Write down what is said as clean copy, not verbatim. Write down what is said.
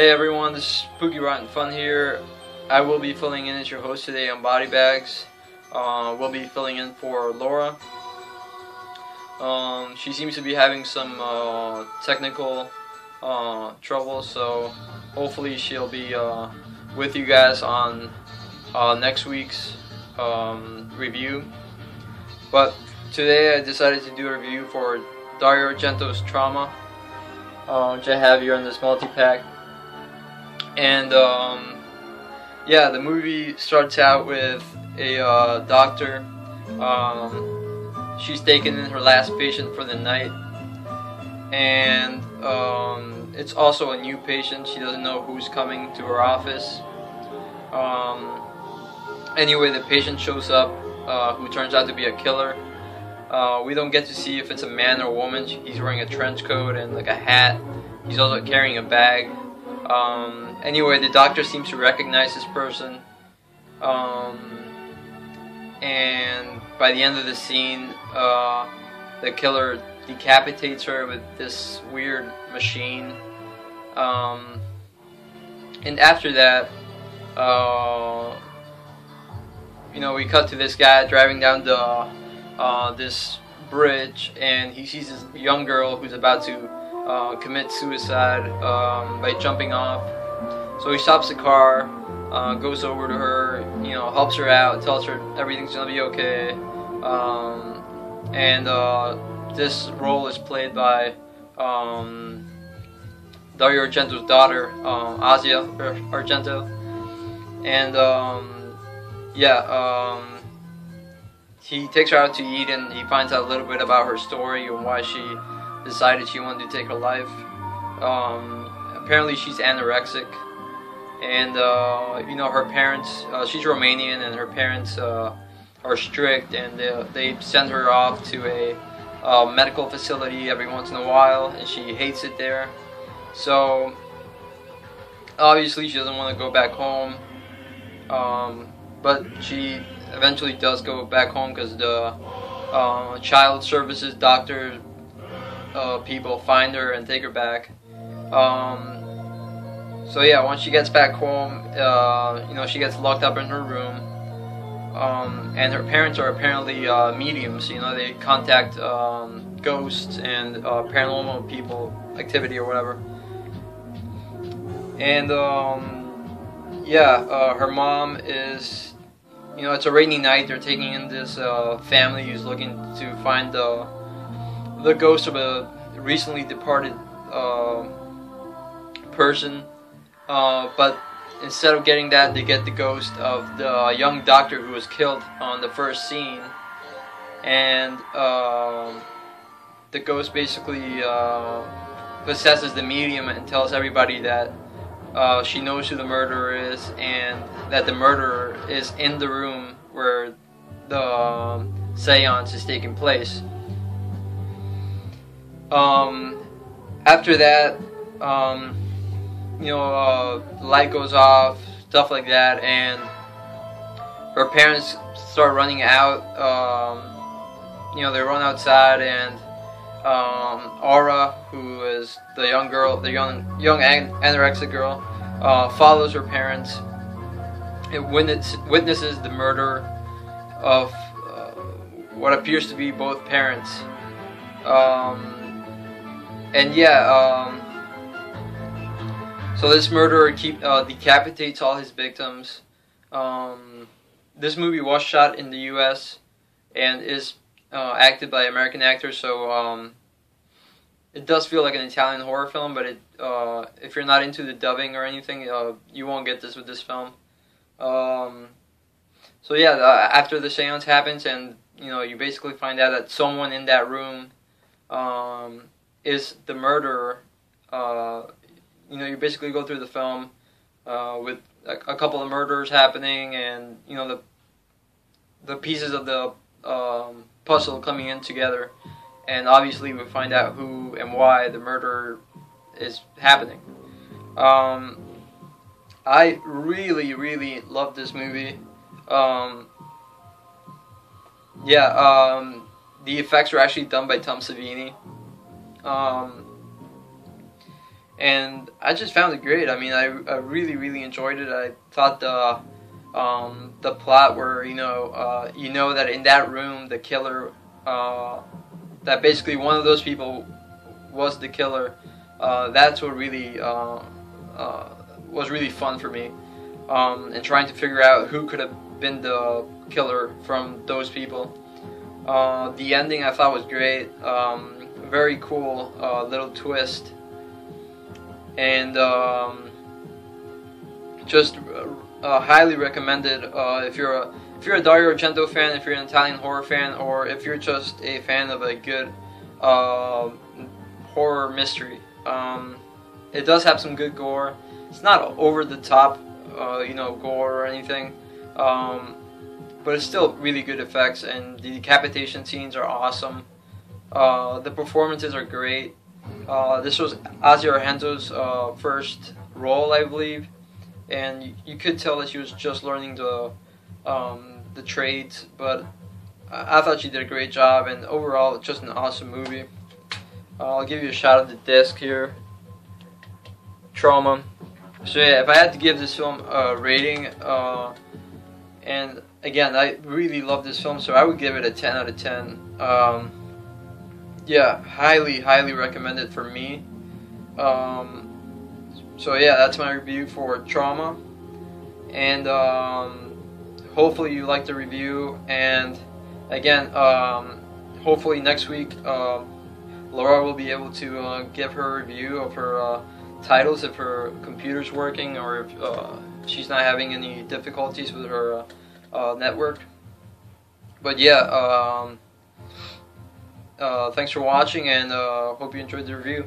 Hey everyone, this is SPOOKYROTTENFUN here. I will be filling in as your host today on Body Bags. We'll be filling in for Laura. She seems to be having some technical trouble, so hopefully she'll be with you guys on next week's review. But today I decided to do a review for Dario Argento's Trauma, which I have here in this multi-pack. And yeah, the movie starts out with a doctor. She's taken in her last patient for the night, and it's also a new patient. She doesn't know who's coming to her office. Anyway, the patient shows up, who turns out to be a killer. We don't get to see if it's a man or a woman. He's wearing a trench coat and like a hat. He's also carrying a bag. Anyway, the doctor seems to recognize this person, and by the end of the scene, the killer decapitates her with this weird machine, and after that, we cut to this guy driving down this bridge, and he sees this young girl who's about to commit suicide by jumping off. So he stops the car, goes over to her, helps her out, tells her everything's gonna be okay. And this role is played by Dario Argento's daughter, Asia Argento. And he takes her out to eat, and he finds out a little bit about her story and why she decided she wanted to take her life. Apparently she's anorexic, and her parents, she's Romanian, and her parents are strict, and they send her off to a medical facility every once in a while, and she hates it there. So obviously she doesn't want to go back home, but she eventually does go back home because the child services doctor people find her and take her back. So yeah, once she gets back home, she gets locked up in her room, and her parents are apparently mediums. They contact ghosts and paranormal people activity or whatever. And her mom is, it's a rainy night. They're taking in this family who's looking to find the ghost of a recently departed person, but instead of getting that, they get the ghost of the young doctor who was killed on the first scene. And the ghost basically possesses the medium and tells everybody that she knows who the murderer is, and that the murderer is in the room where the seance is taking place. After that, light goes off, stuff like that, and her parents start running out. They run outside, and Aura, who is the young girl, the young anorexic girl, follows her parents and witnesses the murder of what appears to be both parents. So this murderer decapitates all his victims. This movie was shot in the U.S. and is acted by American actors, so it does feel like an Italian horror film, but if you're not into the dubbing or anything, you won't get this with this film. So yeah, after the seance happens, and you basically find out that someone in that room is the murderer. You basically go through the film with a couple of murders happening, and the pieces of the puzzle coming in together, and obviously we find out who and why the murder is happening. I really, really love this movie. The effects were actually done by Tom Savini. and I just found it great. I mean, I really enjoyed it. I thought the plot where you know that in that room the killer, that basically one of those people was the killer. That's what really was really fun for me, and trying to figure out who could have been the killer from those people. The ending I thought was great. Very cool little twist, and just highly recommended if you're a Dario Argento fan, if you're an Italian horror fan, or if you're just a fan of a good horror mystery. It does have some good gore. It's not over the top, gore or anything, but it's still really good effects, and the decapitation scenes are awesome. The performances are great. This was Asia Argento's first role, I believe, and you could tell that she was just learning the trades, but I thought she did a great job, and overall, it's just an awesome movie. I'll give you a shout of the disc here. Trauma. So yeah, if I had to give this film a rating, and again, I really love this film, so I would give it a 10 out of 10. Yeah, highly recommended for me. So yeah, that's my review for Trauma, and hopefully you liked the review. And again, hopefully next week Laura will be able to give her review of her titles if her computer's working, or if she's not having any difficulties with her network. But yeah, thanks for watching, and hope you enjoyed the review.